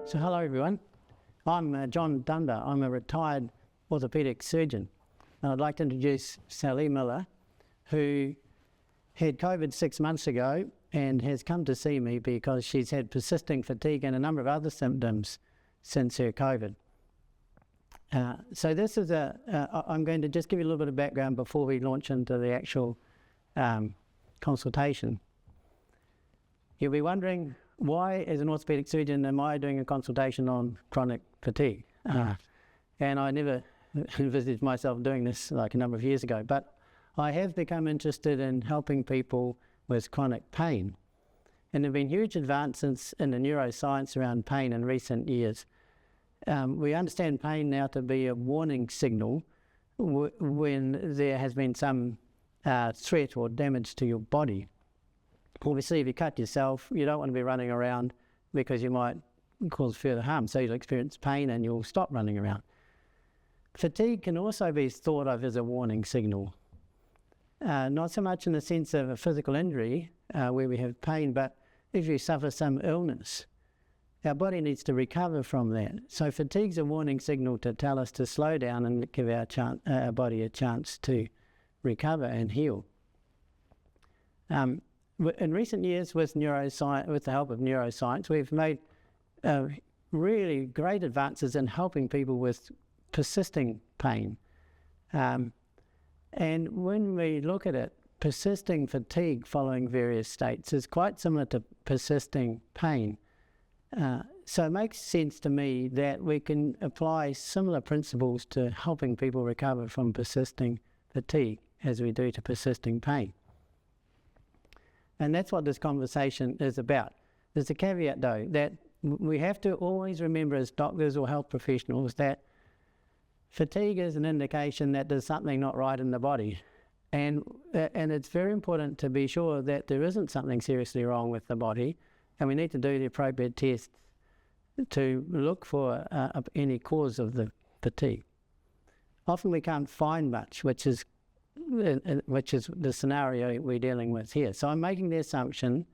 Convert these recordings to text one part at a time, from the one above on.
So hello everyone, I'm John Dunbar. I'm a retired orthopaedic surgeon. And I'd like to introduce Sally Miller, who had COVID 6 months ago and has come to see me because she's had persisting fatigue and a number of other symptoms since her COVID. So this is I'm going to just give you a little bit of background before we launch into the actual consultation. You'll be wondering, why, as an orthopaedic surgeon, am I doing a consultation on chronic fatigue? And I never envisaged myself doing this like a number of years ago, but I have become interested in helping people with chronic pain. And there have been huge advances in the neuroscience around pain in recent years. We understand pain now to be a warning signal when there has been some threat or damage to your body. Obviously, if you cut yourself, you don't want to be running around because you might cause further harm. So you'll experience pain and you'll stop running around. Fatigue can also be thought of as a warning signal. Not so much in the sense of a physical injury where we have pain, but if you suffer some illness, our body needs to recover from that. So fatigue's a warning signal to tell us to slow down and give our body a chance to recover and heal. In recent years, with neuroscience, with the help of neuroscience, we've made really great advances in helping people with persisting pain. And when we look at it, persisting fatigue following various states is quite similar to persisting pain. So it makes sense to me that we can apply similar principles to helping people recover from persisting fatigue as we do to persisting pain. And that's what this conversation is about. There's a caveat, though, that we have to always remember as doctors or health professionals that fatigue is an indication that there's something not right in the body. And it's very important to be sure that there isn't something seriously wrong with the body, and we need to do the appropriate tests to look for any cause of the fatigue. Often we can't find much, which is the scenario we're dealing with here. So I'm making the assumption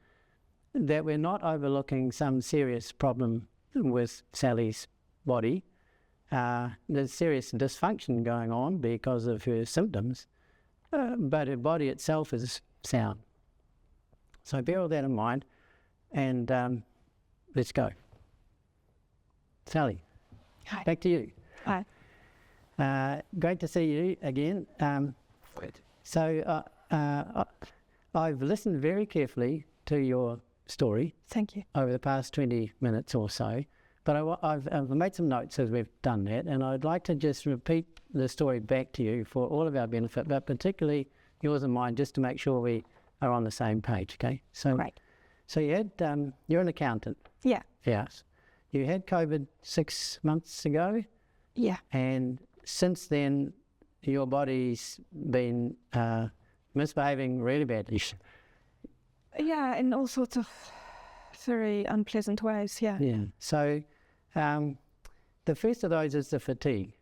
that we're not overlooking some serious problem with Sally's body. There's serious dysfunction going on because of her symptoms, but her body itself is sound. So bear all that in mind, and let's go. Sally, Hi. Back to you. Hi. Great to see you again. So I've listened very carefully to your story. Thank you. Over the past 20 minutes or so, but I've made some notes as we've done that, and I'd like to just repeat the story back to you for all of our benefit, but particularly yours and mine, just to make sure we are on the same page, okay? So, Great. So you had, you're an accountant. Yeah. Yes. You had COVID 6 months ago. Yeah. And since then, your body's been misbehaving really badly. Yeah, in all sorts of very unpleasant ways, yeah. Yeah. So the first of those is the fatigue.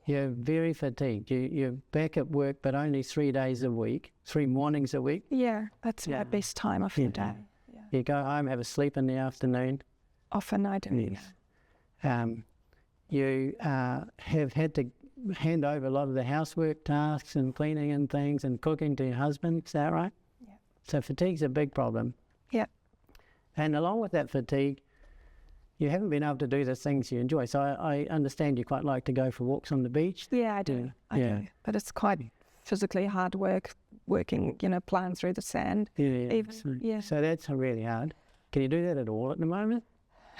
You're very fatigued. You're back at work, but only 3 days a week, 3 mornings a week. Yeah, that's my best time of the day. Yeah. You go home, have a sleep in the afternoon. Often I do. Yes. You have had to hand over a lot of the housework tasks and cleaning and things and cooking to your husband. Is that right? Yeah. So fatigue's a big problem. Yeah. And along with that fatigue, you haven't been able to do the things you enjoy. So I understand you quite like to go for walks on the beach. Yeah, I do. I do. But it's quite physically hard work, working, plowing through the sand. Yeah. So that's really hard. Can you do that at all at the moment?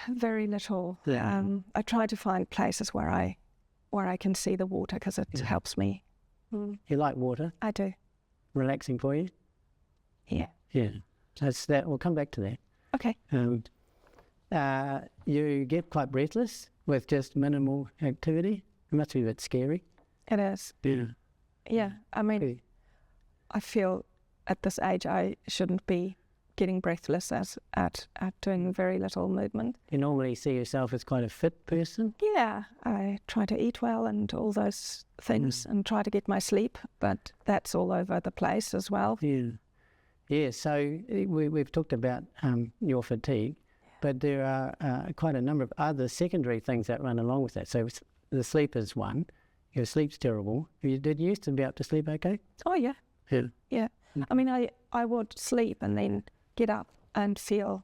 Very little. Yeah. I try to find places where I can see the water because it helps me. You like water? I do. Relaxing for you? Yeah. Yeah. That's that. We'll come back to that. Okay. You get quite breathless with just minimal activity. It must be a bit scary. It is. Yeah. Yeah. I mean, I feel at this age I shouldn't be getting breathless at doing very little movement. You normally see yourself as quite a fit person? Yeah, I try to eat well and all those things and try to get my sleep, but that's all over the place as well. Yeah. Yeah, so we've talked about your fatigue. But there are quite a number of other secondary things that run along with that. So the sleep is one. Your sleep's terrible. Did you used to be able to sleep okay? Oh, yeah. Yeah. Yeah. I mean, I would sleep and then get up and feel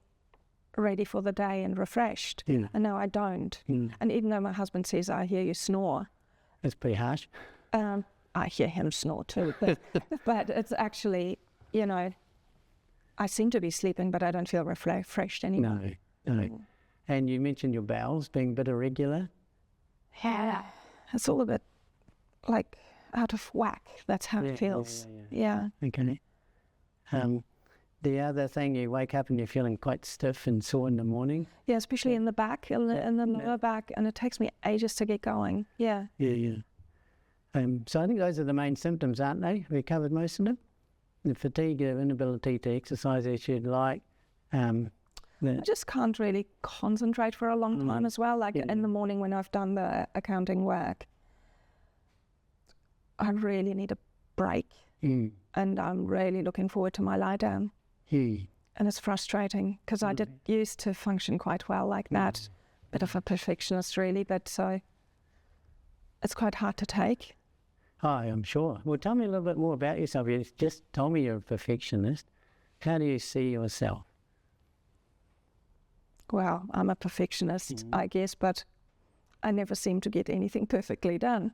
ready for the day and refreshed. Yeah. And now I don't. And even though my husband says, I hear you snore, That's pretty harsh. I hear him snore too. But it's actually, you know, I seem to be sleeping, but I don't feel refreshed anymore. No. And you mentioned your bowels being a bit irregular. Yeah. It's all a bit like out of whack. That's how it feels. Yeah. Okay. The other thing, you wake up and you're feeling quite stiff and sore in the morning. Yeah, especially in the back, in the lower back, and it takes me ages to get going. Yeah. Yeah. So I think those are the main symptoms, aren't they? We covered most of them. The fatigue, the inability to exercise as you'd like. I just can't really concentrate for a long time as well. Like in the morning when I've done the accounting work, I really need a break. And I'm really looking forward to my lie down. And it's frustrating because I did used to function quite well like that. Bit of a perfectionist really, but so it's quite hard to take. Hi, I'm sure. Well, tell me a little bit more about yourself. You just told me you're a perfectionist. How do you see yourself? Well, I'm a perfectionist, I guess, but I never seem to get anything perfectly done.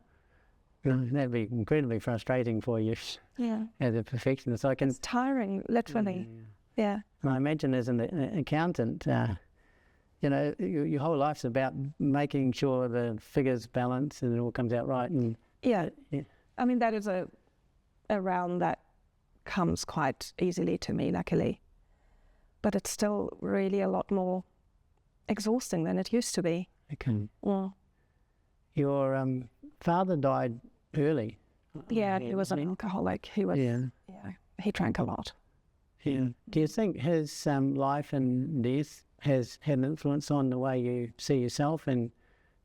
That'd be incredibly frustrating for you as a perfectionist. It's tiring, literally. Yeah. I imagine as an accountant, you know, your whole life's about making sure the figures balance and it all comes out right. And Yeah. I mean, that is a realm that comes quite easily to me, luckily. But it's still really a lot more exhausting than it used to be. Okay. Yeah. Your father died early. Yeah, he was an alcoholic. He was, he drank a lot. Yeah. Do you think his life and death has had an influence on the way you see yourself and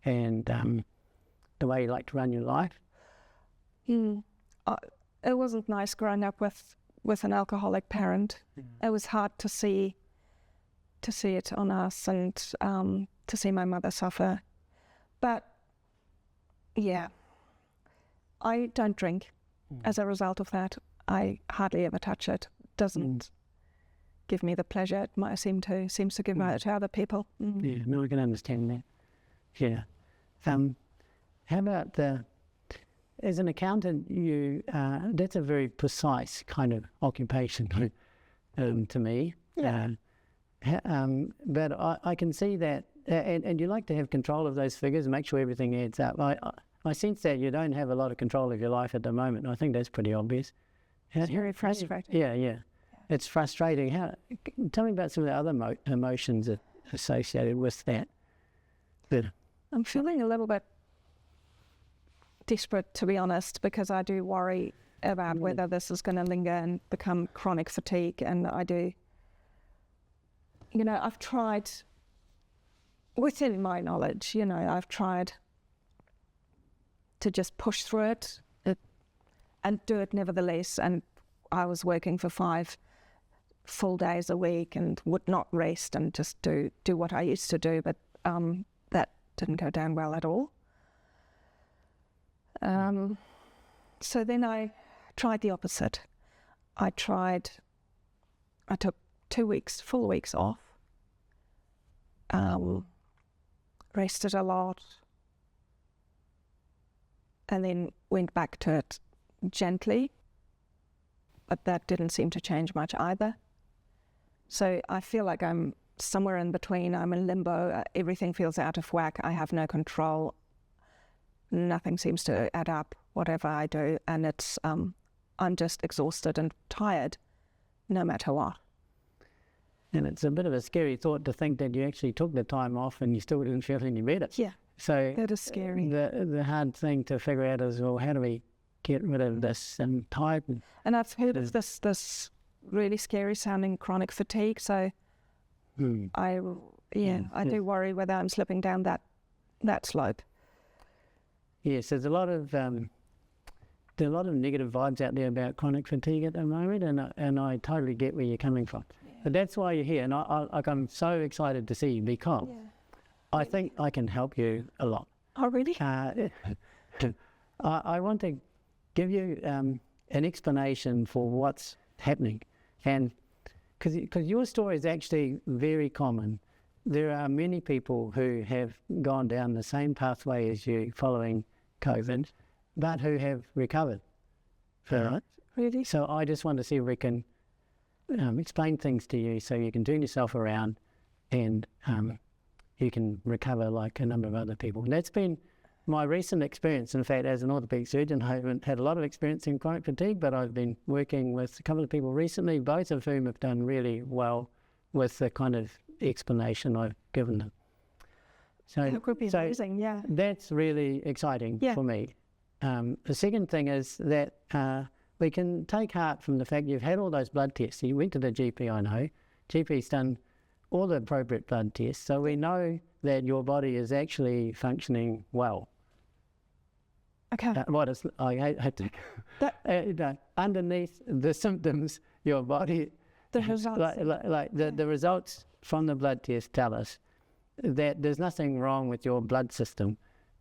the way you like to run your life? It wasn't nice growing up with an alcoholic parent. It was hard to see it on us and to see my mother suffer. But yeah, I don't drink. As a result of that, I hardly ever touch it. Doesn't give me the pleasure it might seems to give to other people. Yeah, no, I can understand that. Yeah. How about as an accountant, you that's a very precise kind of occupation to me. Yeah. But I can see that, and you like to have control of those figures and make sure everything adds up. I sense that you don't have a lot of control of your life at the moment. I think that's pretty obvious. It's very frustrating. Yeah. It's frustrating. Tell me about some of the other emotions associated with that. I'm feeling a little bit desperate, to be honest, because I do worry about whether this is going to linger and become chronic fatigue. And I do, I've tried, within my knowledge, I've tried to just push through it and do it nevertheless. And I was working for 5 full days a week and would not rest and just do what I used to do. But that didn't go down well at all. So then I tried the opposite. I took 2 full weeks off, rested a lot, and then went back to it gently, but that didn't seem to change much either. So I feel like I'm somewhere in between. I'm in limbo. Everything feels out of whack. I have no control. Nothing seems to add up, whatever I do, and it's I'm just exhausted and tired, no matter what. And it's a bit of a scary thought to think that you actually took the time off and you still didn't feel any better. Yeah, so that is scary. The hard thing to figure out is, well, how do we get rid of this type? And I've heard of this really scary sounding chronic fatigue. So I do worry whether I'm slipping down that slope. Yes, there's a lot of negative vibes out there about chronic fatigue at the moment, and I totally get where you're coming from. But that's why you're here, and I'm so excited to see you because I think I can help you a lot. Oh, really? I want to give you an explanation for what's happening, and because your story is actually very common. There are many people who have gone down the same pathway as you following COVID, but who have recovered. Right? Really? So I just want to see if we can explain things to you so you can turn yourself around and you can recover like a number of other people. And that's been my recent experience. In fact, as an orthopaedic surgeon, I haven't had a lot of experience in chronic fatigue, but I've been working with a couple of people recently, both of whom have done really well with the kind of explanation I've given them. So That could be amazing, yeah. That's really exciting for me. The second thing is that we can take heart from the fact you've had all those blood tests. You went to the GP, I know. GP's done all the appropriate blood tests, so we know that your body is actually functioning well. Okay. I had to... underneath the symptoms, your body... The results. The results from the blood test tell us that there's nothing wrong with your blood system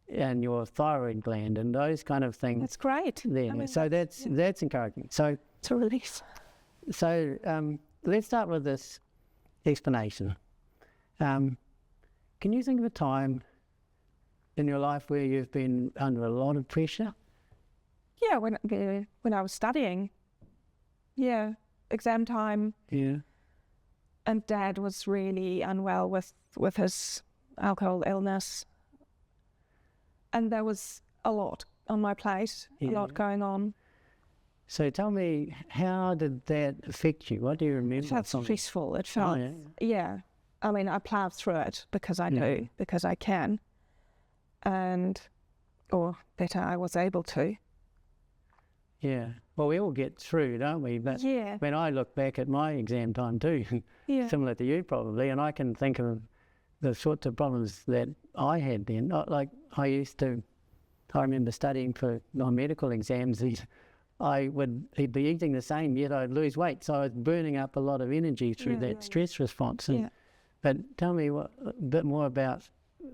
and your thyroid gland and those kind of things. That's great. There. I mean, so that's encouraging. So it's a relief. So let's start with this explanation. Can you think of a time in your life where you've been under a lot of pressure? Yeah, when I was studying. Yeah, exam time. Yeah. And Dad was really unwell with his alcohol illness. And there was a lot on my plate, a lot going on. So tell me, how did that affect you? What do you remember? It felt stressful. It felt, yeah. I mean, I ploughed through it because I do, because I can. Or better, I was able to. Yeah. Well, we all get through, don't we? But when I look back at my exam time too, similar to you probably, and I can think of the sorts of problems that I had then. Like I remember studying for my medical exams, I would be eating the same, yet I'd lose weight. So I was burning up a lot of energy through that stress response. But tell me a bit more about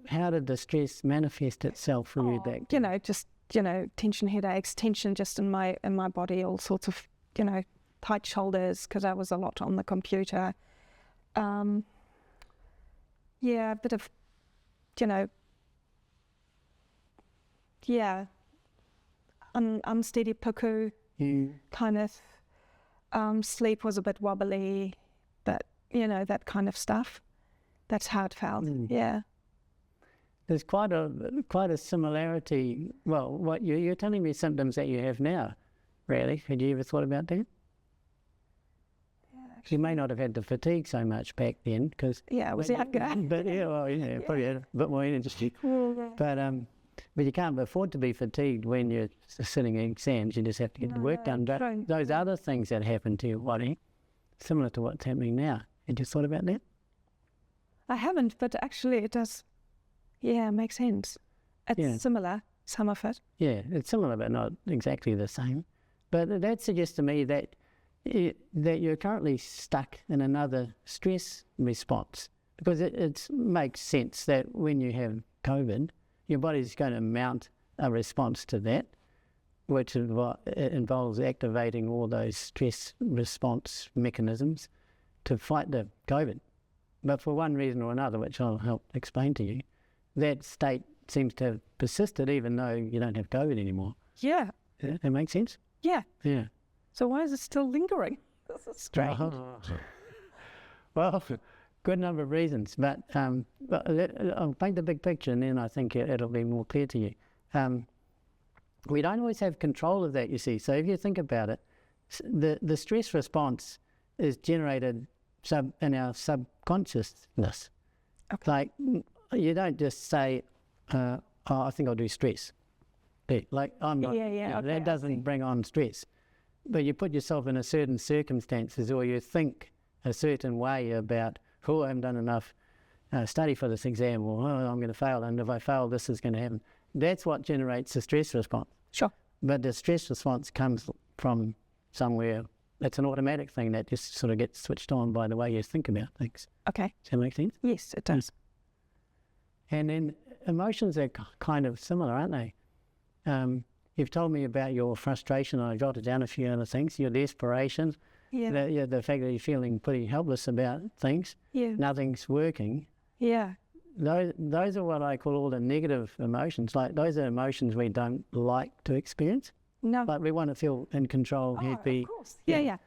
how did the stress manifest itself for you back then? Tension headaches, tension just in my body, all sorts of, tight shoulders because I was a lot on the computer. A bit of, unsteady puku, kind of. Sleep was a bit wobbly, but, that kind of stuff. That's how it felt, There's quite a similarity. Well, what you're telling me symptoms that you have now, really. Had you ever thought about that? You may not have had the fatigue so much back then, because I was younger. But probably had a bit more energy. But you can't afford to be fatigued when you're sitting in exams. You just have to get the work done. But those other things that happen to your body, similar to what's happening now. Had you thought about that? I haven't, but actually it does. Yeah, it makes sense. It's similar, some of it. Yeah, it's similar, but not exactly the same. But that suggests to me that you're currently stuck in another stress response, because it makes sense that when you have COVID, your body's going to mount a response to that, which involves activating all those stress response mechanisms to fight the COVID. But for one reason or another, which I'll help explain to you, that state seems to have persisted even though you don't have COVID anymore. Yeah. That makes sense? Yeah. Yeah. So why is it still lingering? This is strange. Well, good number of reasons, but I'll paint the big picture and then I think it'll be more clear to you. We don't always have control of that, you see. So if you think about it, the stress response is generated in our subconsciousness. Okay. Like, you don't just say, I think I'll do stress. Like, I'm not, that doesn't bring on stress. But you put yourself in a certain circumstances, or you think a certain way about, I haven't done enough study for this exam, or I'm going to fail, and if I fail, this is going to happen. That's what generates the stress response. Sure. But the stress response comes from somewhere it's an automatic thing that just sort of gets switched on by the way you think about things. Okay. Does that make sense? Yes, it does. And then emotions are kind of similar, aren't they? You've told me about your frustration. I jotted down a few other things. Your desperation, Yeah. the fact that you're feeling pretty helpless about things. Yeah. Nothing's working. Yeah. Those are what I call all the negative emotions. Like those are emotions we don't like to experience. No. Like we want to feel in control, happy. Of course. Yeah.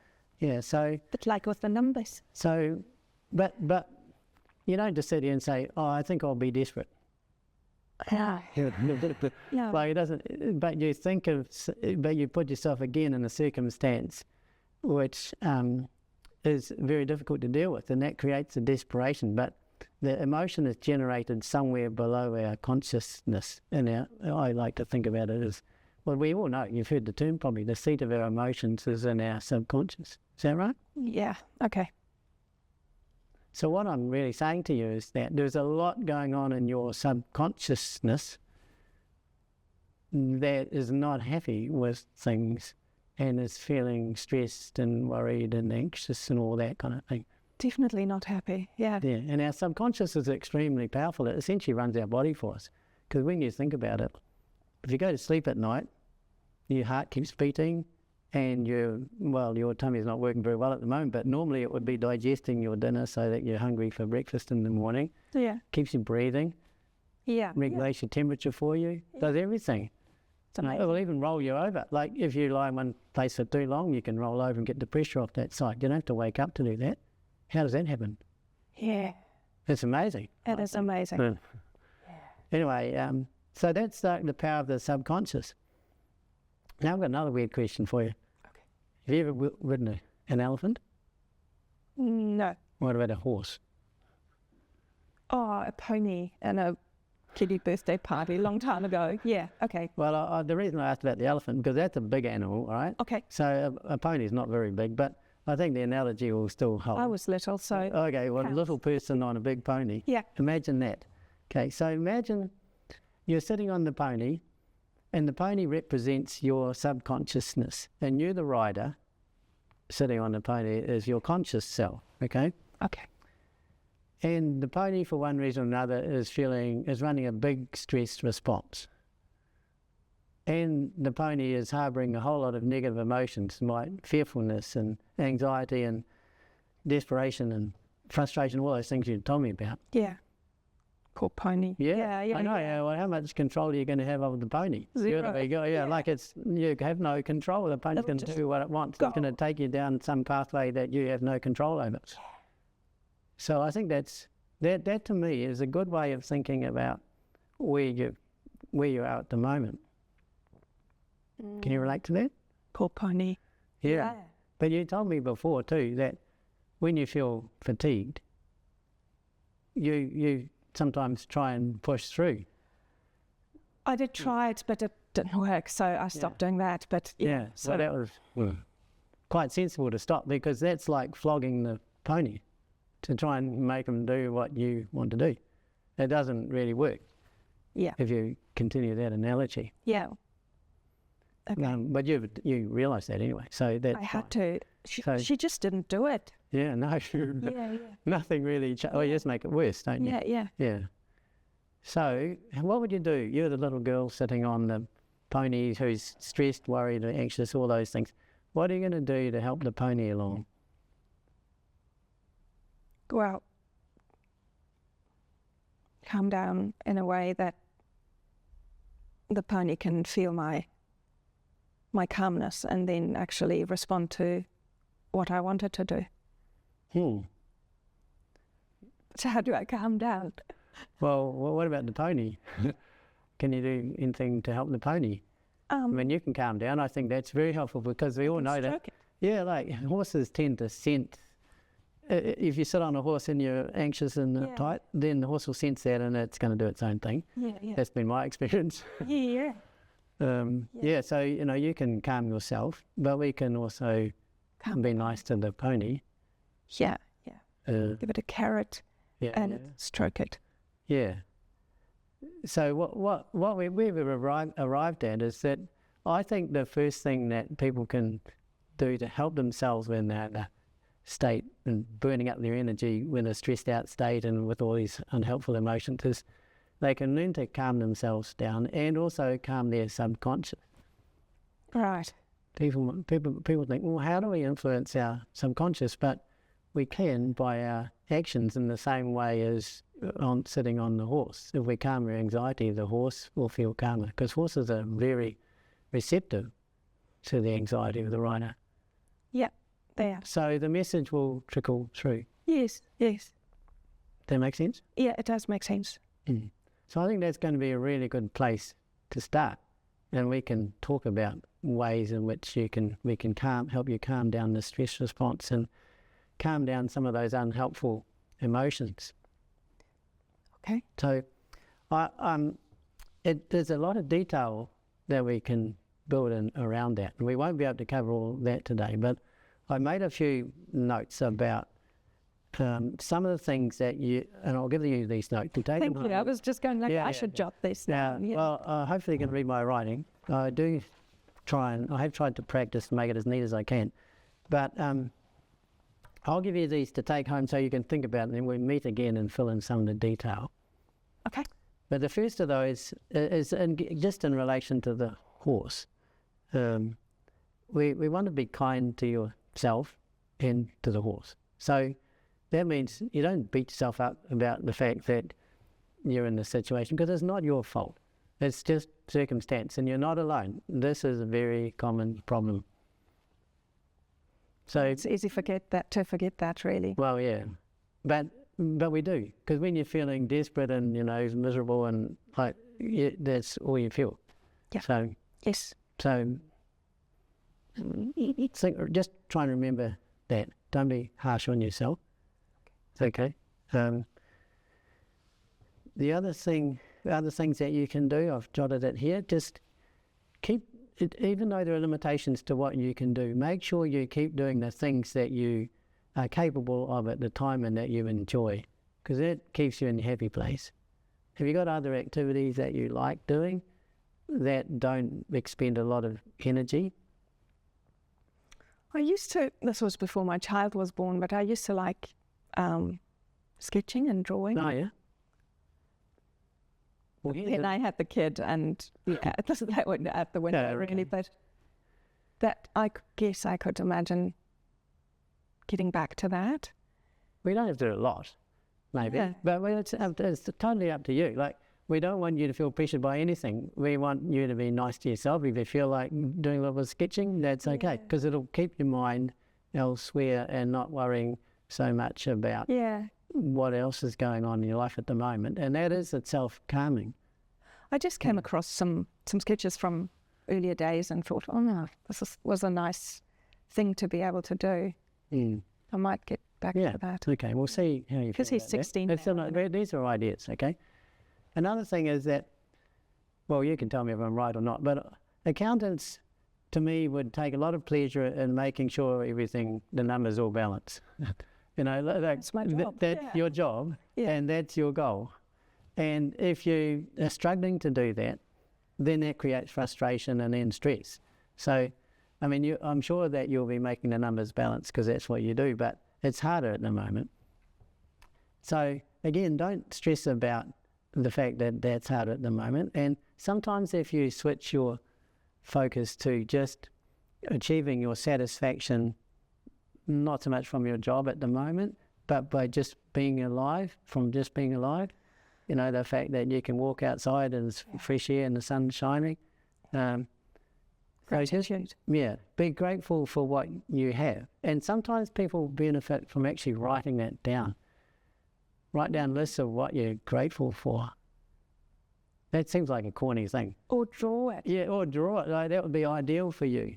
Yeah. So But like with the numbers. but you don't just sit here and say, "Oh, I think I'll be desperate." No. No. Like it doesn't. But you think of, but you put yourself again in a circumstance which is very difficult to deal with, and that creates a desperation. But the emotion is generated somewhere below our consciousness, and I like to think about it as, well, we all know, you've heard the term probably, the seat of our emotions is in our subconscious. Is that right? Yeah. Okay. So what I'm really saying to you is that there's a lot going on in your subconsciousness that is not happy with things and is feeling stressed and worried and anxious and all that kind of thing. Definitely not happy. Yeah. Yeah, and our subconscious is extremely powerful. It essentially runs our body for us. Because when you think about it, if you go to sleep at night, your heart keeps beating and your tummy's not working very well at the moment, but normally it would be digesting your dinner so that you're hungry for breakfast in the morning. Yeah. Keeps you breathing, Yeah. regulates your temperature for you, does everything. It's amazing. It will even roll you over. Like if you lie in one place for too long, you can roll over and get the pressure off that side. You don't have to wake up to do that. How does that happen? Yeah. It's amazing. It is amazing. Anyway, so that's the power of the subconscious. Now I've got another weird question for you. Okay. Have you ever ridden an elephant? No. What about a horse? Oh, a pony and a kiddie birthday party a long time ago. Yeah. Okay. Well, the reason I asked about the elephant, because that's a big animal, all right? Okay. So a pony is not very big, but I think the analogy will still hold. I was little, so. Okay, well, a counts. little person on a big pony. Yeah. Imagine that. Okay, so imagine you're sitting on the pony, and the pony represents your subconsciousness, and you're the rider. Sitting on the pony is your conscious self. Okay. Okay. And the pony, for one reason or another, is running a big stress response. And the pony is harbouring a whole lot of negative emotions, like fearfulness and anxiety and desperation and frustration, all those things you told me about. Yeah. Poor pony. Yeah, I know. Yeah. Well, how much control are you going to have over the pony? Zero. Like you have no control. The pony's going to do what it wants. It's going to take you down some pathway that you have no control over. So I think that to me is a good way of thinking about where you are at the moment. Can you relate to that? Poor pony. Yeah. But you told me before too that when you feel fatigued, you sometimes try and push through. I did try it, but it didn't work, so I stopped doing that. But Yeah. So that was quite sensible to stop, because that's like flogging the pony to try and make them do what you want to do. It doesn't really work. Yeah. If you continue that analogy. Yeah. Okay. But you realise that anyway. So that I had to. She So- she just didn't do it. Yeah. No. Yeah. Nothing really. Well, you just make it worse, don't you? Yeah. Yeah. So what would you do? You're the little girl sitting on the pony who's stressed, worried, anxious, all those things. What are you going to do to help the pony along? Well, calm down in a way that the pony can feel my calmness and then actually respond to what I wanted to do. So how do I calm down? Well, what about the pony? Can you do anything to help the pony? I mean, you can calm down. I think that's very helpful, because we all know that. Stroke it. Yeah, like horses tend to sense. If you sit on a horse and you're anxious and uptight, then the horse will sense that and it's going to do its own thing. Yeah. That's been my experience. Yeah. So, you can calm yourself, but we can also be nice to the pony. Yeah. Give it a carrot and stroke it. Yeah. So what we've arrived at is that I think the first thing that people can do to help themselves when they're in a state and burning up their energy, when they're stressed out state and with all these unhelpful emotions, is they can learn to calm themselves down and also calm their subconscious. Right. People think, well, how do we influence our subconscious? But we can by our actions, in the same way as sitting on the horse. If we calm our anxiety, the horse will feel calmer, because horses are very receptive to the anxiety of the rider. Yeah, they are. So the message will trickle through. Yes, yes. That make sense? Yeah, it does make sense. Mm. So I think that's going to be a really good place to start. And we can talk about ways in which we can help you calm down the stress response and calm down some of those unhelpful emotions. Okay. So there's a lot of detail that we can build in around that. And we won't be able to cover all that today, but I made a few notes about some of the things that and I'll give you these notes to take. Thank you. I was just going I should jot this down. Yeah. Well, hopefully you can read my writing. I have tried to practice to make it as neat as I can. But I'll give you these to take home so you can think about it, and then we'll meet again and fill in some of the detail. Okay. But the first of those is just in relation to the horse. We want to be kind to yourself and to the horse. So that means you don't beat yourself up about the fact that you're in this situation, because it's not your fault. It's just circumstance, and you're not alone. This is a very common problem. So it's easy to forget that, really. Well, yeah, but we do, because when you're feeling desperate and miserable and that's all you feel. Yeah. So yes. So just try and remember that. Don't be harsh on yourself. It's okay. The other things that you can do, I've jotted it here. Just keep it, even though there are limitations to what you can do, make sure you keep doing the things that you are capable of at the time and that you enjoy, because that keeps you in a happy place. Have you got other activities that you like doing that don't expend a lot of energy? I used to, this was before my child was born, but I used to like sketching and drawing. Oh, yeah? Well, then I had the kid, and that went out the window, really. But that, I guess I could imagine getting back to that. We don't have to do a lot, maybe, but it's totally up to you. Like, we don't want you to feel pressured by anything. We want you to be nice to yourself. If you feel like doing a little bit of sketching, that's okay, because it'll keep your mind elsewhere and not worrying so much about what else is going on in your life at the moment. And that is itself calming. I just came across some sketches from earlier days and thought, oh no, this was a nice thing to be able to do. I might get back to that. Okay, we'll see how you feel. Because he's 16 now. These are ideas, okay? Another thing is that, well, you can tell me if I'm right or not, but accountants, to me, would take a lot of pleasure in making sure the numbers all balance. That's my job. That's your job, and that's your goal. And if you are struggling to do that, then that creates frustration and then stress. So, I mean, I'm sure that you'll be making the numbers balance because that's what you do, but it's harder at the moment. So, again, don't stress about the fact that that's hard at the moment. And sometimes if you switch your focus to just achieving your satisfaction, not so much from your job at the moment, but by just being alive, the fact that you can walk outside and it's fresh air and the sun's shining. Gratitude. Be grateful for what you have. And sometimes people benefit from actually writing that down. Write down lists of what you're grateful for. That seems like a corny thing. Or draw it. Yeah, or draw it. Like, that would be ideal for you.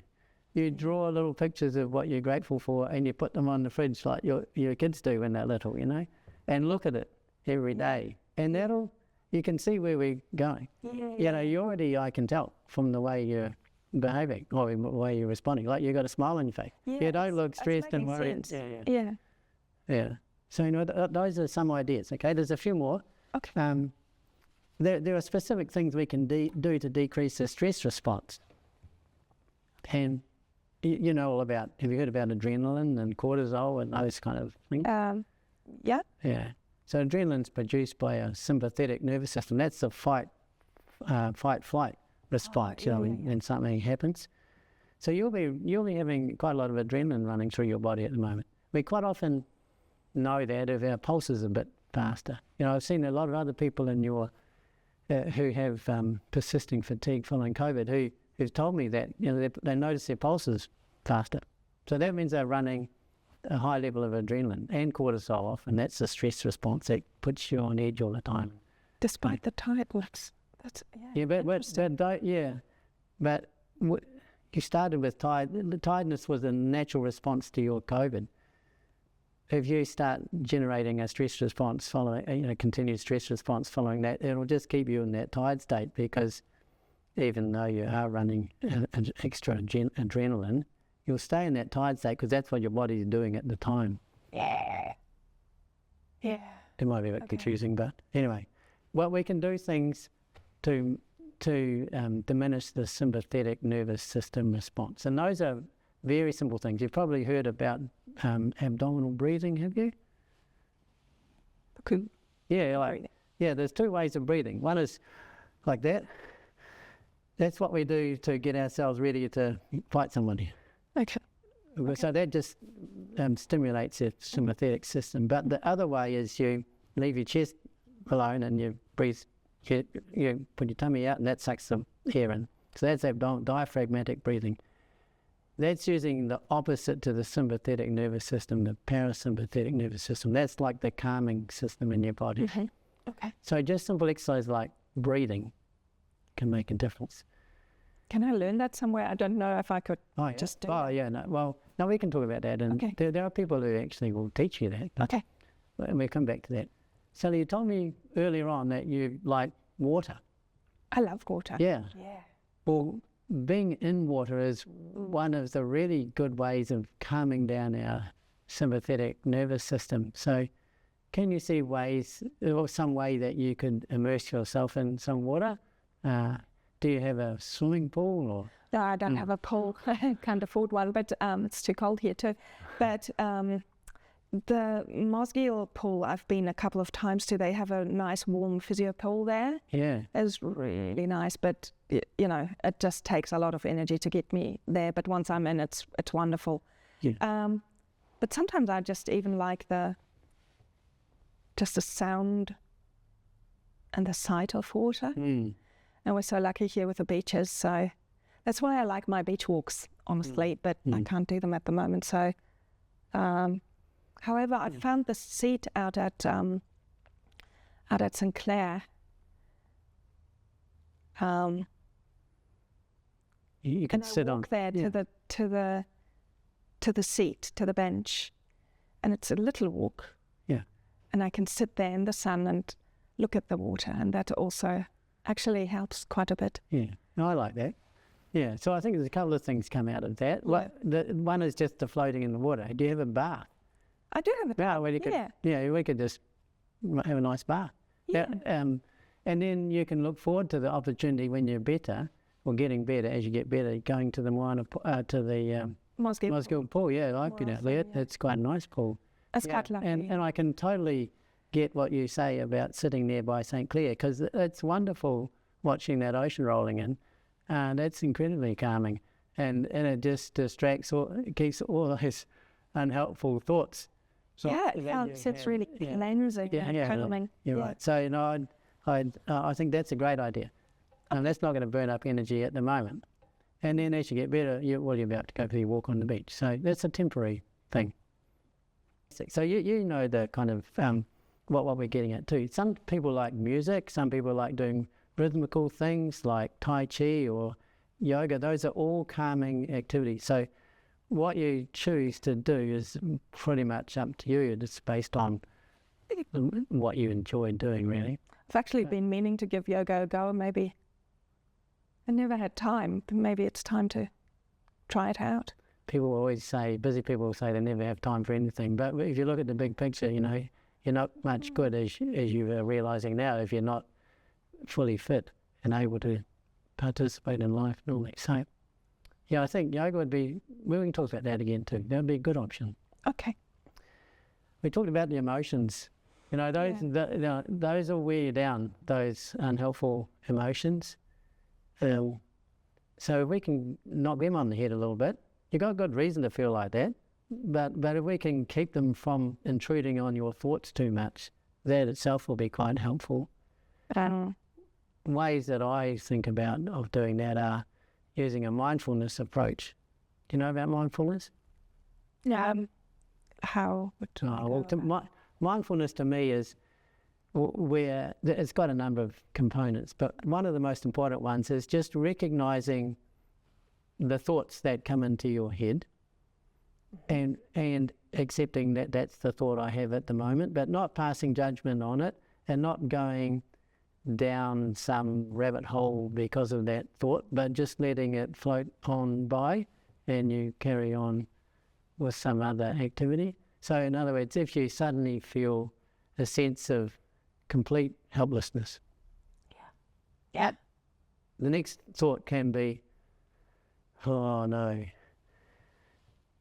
You draw little pictures of what you're grateful for and you put them on the fridge like your kids do when they're little, and look at it every day. And you can see where we're going. You already, I can tell from the way you're behaving or the way you're responding. Like, you've got a smile on your face. Yes, you don't look stressed and worried. Yeah. So, those are some ideas, okay? There's a few more. Okay. There are specific things we can do to decrease the stress response. And, you know all about, have you heard about adrenaline and cortisol and those kind of things? Yeah. Yeah. So adrenaline's produced by a sympathetic nervous system. That's the fight-fright response, when something happens. So you'll be having quite a lot of adrenaline running through your body at the moment. We quite often know that if our pulse is a bit faster. I've seen a lot of other people in your who have persisting fatigue following COVID who've told me that they notice their pulses faster. So that means they're running a high level of adrenaline and cortisol off, and that's the stress response that puts you on edge all the time. Despite the tiredness. But you started with tired. The tiredness was a natural response to your COVID. If you start generating a stress response following, continued stress response following that, it'll just keep you in that tired state, because even though you are running an extra adrenaline, you'll stay in that tired state because that's what your body's doing at the time. Yeah. It might be a bit confusing, but anyway, we can do things to diminish the sympathetic nervous system response, and those are very simple things. You've probably heard about abdominal breathing, have you? Yeah, there's two ways of breathing. One is like that. That's what we do to get ourselves ready to fight somebody. Okay. So that just stimulates your sympathetic system. But the other way is you leave your chest alone and you breathe, you put your tummy out, and that sucks the air in. So that's diaphragmatic breathing. That's using the opposite to the sympathetic nervous system, the parasympathetic nervous system. That's like the calming system in your body. Mm-hmm. Okay. So just simple exercise like breathing can make a difference. Can I learn that somewhere? I don't know if I could just do that. No, we can talk about that. And Okay. there are people who actually will teach you that. Okay. And we'll come back to that. Sally, you told me earlier on that you like water. I love water. Yeah. Yeah. Well, being in water is one of the really good ways of calming down our sympathetic nervous system. So can you see ways, or some way that you could immerse yourself in some water? Do you have a swimming pool? Or? No, I don't have a pool. I can't afford one, but it's too cold here too. But the Mosgiel pool, I've been a couple of times to. They have a nice warm physio pool there. Yeah. It's really nice, but it just takes a lot of energy to get me there. But once I'm in, it's wonderful. Yeah. But sometimes I just even like the sound and the sight of water. Mm. And we're so lucky here with the beaches, so that's why I like my beach walks, honestly, but I can't do them at the moment. So, however, I found the seat out at St Clair. You can sit on there to the seat, to the bench, and it's a little walk. Yeah. And I can sit there in the sun and look at the water, and that also actually helps quite a bit. Yeah, no, I like that. Yeah, so I think there's a couple of things come out of that. One is just the floating in the water. Do you have a bath? I do have a bath. We could just have a nice bath. Yeah. And then you can look forward to the opportunity when you're better, or getting better as you get better, going to the Mosgiel pool. Yeah, I've been out there. It's quite a nice pool. It's quite lovely. And I can totally get what you say about sitting there by St Clair, because it's wonderful watching that ocean rolling in. That's incredibly calming, and it just distracts, it keeps all those unhelpful thoughts. So it helps. It's really cleansing and calming. You're right. So I think that's a great idea. That's not going to burn up energy at the moment. And then as you get better, you're about to go for your walk on the beach. So that's a temporary thing. So you know the kind of what we're getting at too. Some people like music. Some people like doing rhythmical things like Tai Chi or yoga. Those are all calming activities. So what you choose to do is pretty much up to you. It's based on what you enjoy doing, really. I've actually been meaning to give yoga a go. Maybe I never had time, but maybe it's time to try it out. People always say, busy people say they never have time for anything. But if you look at the big picture, you're not much good as you are realising now if you're not fully fit and able to participate in life normally. So, I think yoga would be, we can talk about that again too. That would be a good option. Okay. We talked about the emotions. Those will wear you down, those unhelpful emotions. So if we can knock them on the head a little bit, you've got good reason to feel like that, but if we can keep them from intruding on your thoughts too much, that itself will be quite helpful. Ways that I think about of doing that are using a mindfulness approach. Do you know about mindfulness? How? Mindfulness to me is where it's got a number of components, but one of the most important ones is just recognizing the thoughts that come into your head and accepting that that's the thought I have at the moment, but not passing judgment on it and not going down some rabbit hole because of that thought, but just letting it float on by and you carry on with some other activity. So in other words, if you suddenly feel a sense of complete helplessness, the next thought can be, oh no,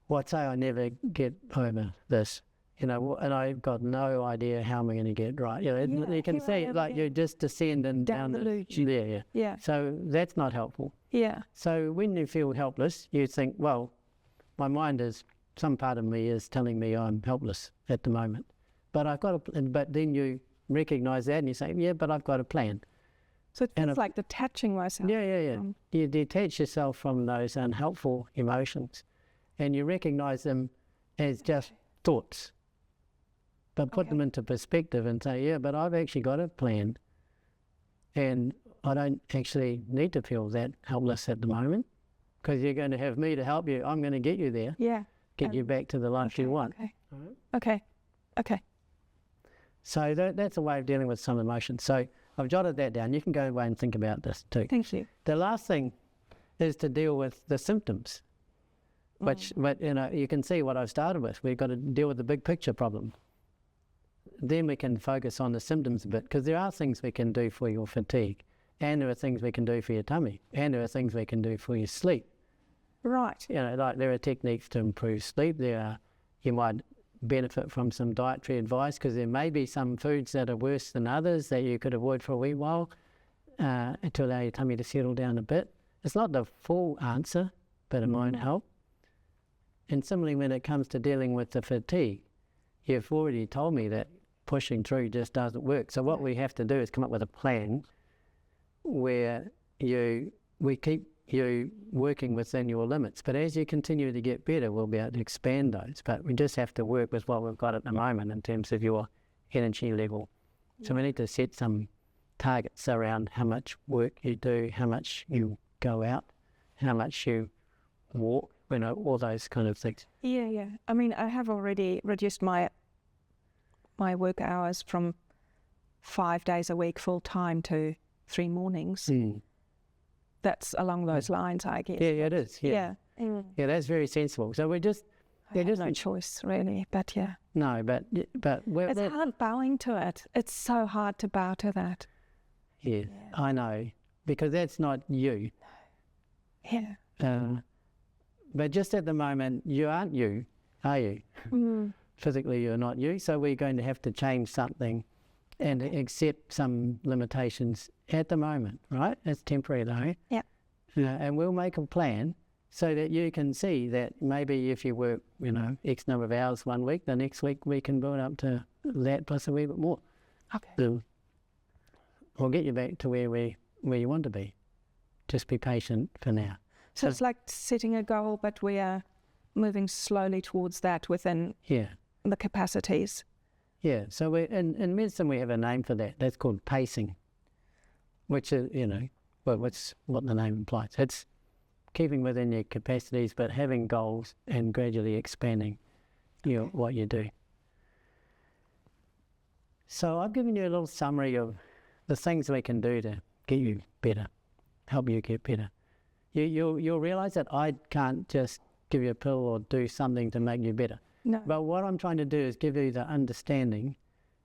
what say I never get over this, and I've got no idea how I'm going to get right. You can see it like you just descend down the luge. Yeah. So that's not helpful. Yeah. So when you feel helpless, you think, well, my mind is, some part of me is telling me I'm helpless at the moment, but but then you recognise that and you say, yeah, but I've got a plan. So it feels like detaching myself. You detach yourself from those unhelpful emotions and you recognise them as just thoughts, but put them into perspective and say, yeah, but I've actually got a plan and I don't actually need to feel that helpless at the moment because you're going to have me to help you. I'm going to get you there. Yeah. Get you back to the life you want. Okay. So that's a way of dealing with some emotions. So I've jotted that down. You can go away and think about this too. Thank you. The last thing is to deal with the symptoms, which you can see what I've started with. We've got to deal with the big picture problem. Then we can focus on the symptoms a bit because there are things we can do for your fatigue and there are things we can do for your tummy and there are things we can do for your sleep. Right. Like there are techniques to improve sleep. You might benefit from some dietary advice because there may be some foods that are worse than others that you could avoid for a wee while to allow your tummy to settle down a bit. It's not the full answer, but it might help. And similarly, when it comes to dealing with the fatigue, you've already told me that pushing through just doesn't work. So what we have to do is come up with a plan where we keep you working within your limits. But as you continue to get better, we'll be able to expand those. But we just have to work with what we've got at the moment in terms of your energy level. So we need to set some targets around how much work you do, how much you go out, how much you walk, all those kind of things. Yeah. I mean, I have already reduced my work hours from 5 days a week full time to 3 mornings. That's along those lines, I guess. Yeah, it is. Yeah, that's very sensible. So we're just... I have no choice, really, but yeah. No, but it's hard bowing to it. It's so hard to bow to that. Yeah, I know, because that's not you. Yeah. But just at the moment, you aren't you, are you? Physically, you're not you, so we're going to have to change something and accept some limitations at the moment, right? It's temporary though. Yeah. And we'll make a plan so that you can see that maybe if you work, X number of hours one week, the next week we can build up to that plus a wee bit more. Okay. So we'll get you back to where you want to be. Just be patient for now. So it's like setting a goal, but we are moving slowly towards that within the capacities. Yeah, so in medicine we have a name for that. That's called pacing, which is, what's what the name implies. It's keeping within your capacities, but having goals and gradually expanding what you do. So I've given you a little summary of the things we can do to get you better, help you get better. You'll realise that I can't just give you a pill or do something to make you better. No. But what I'm trying to do is give you the understanding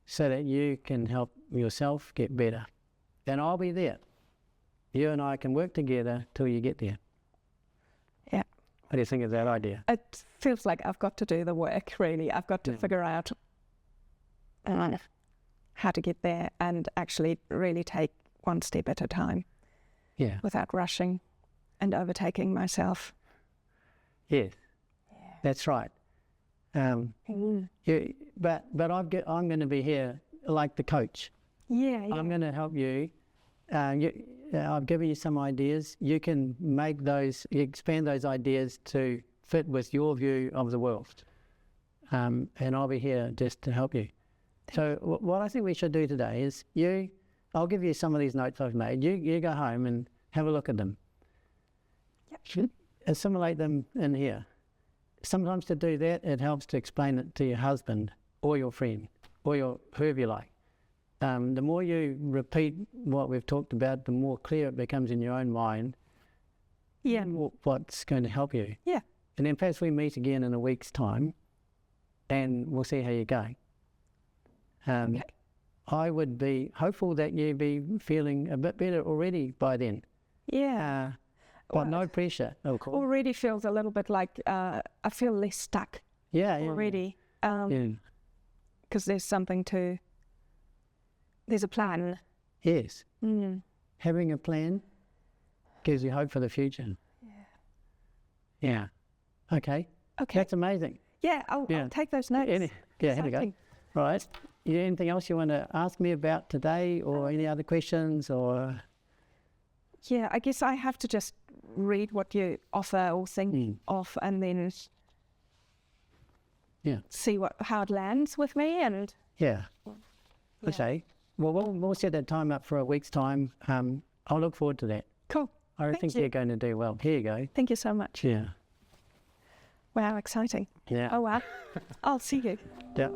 so that you can help yourself get better. And I'll be there. You and I can work together till you get there. Yeah. What do you think of that idea? It feels like I've got to do the work, really. I've got to figure out how to get there and actually really take one step at a time. Yeah. Without rushing and overtaking myself. Yes. Yeah. That's right. But I'm going to be here like the coach. Yeah. I'm going to help you. I've given you some ideas. You can expand those ideas to fit with your view of the world. And I'll be here just to help you. So what I think we should do today is I'll give you some of these notes I've made. You go home and have a look at them. Yep. Assimilate them in here. Sometimes to do that, it helps to explain it to your husband or your friend or whoever you like. The more you repeat what we've talked about, the more clear it becomes in your own mind. Yeah. What's going to help you. Yeah. And then perhaps we meet again in a week's time and we'll see how you're going. Okay. I would be hopeful that you'd be feeling a bit better already by then. Yeah. But no pressure, of course. Already feels a little bit like I feel less stuck. Yeah. Already. Because there's a plan. Yes. Having a plan gives you hope for the future. Yeah. Okay. That's amazing. Yeah, I'll take those notes. Here we go. Right. Anything else you want to ask me about today or any other questions or? Yeah, I guess I have to just read what you offer or think of and then see how it lands with me and... Yeah. Okay. Well, we'll set that time up for a week's time. I'll look forward to that. Cool. I think you're going to do well. Here you go. Thank you so much. Yeah. Wow, exciting. Yeah. Oh, wow. I'll see you. Yeah.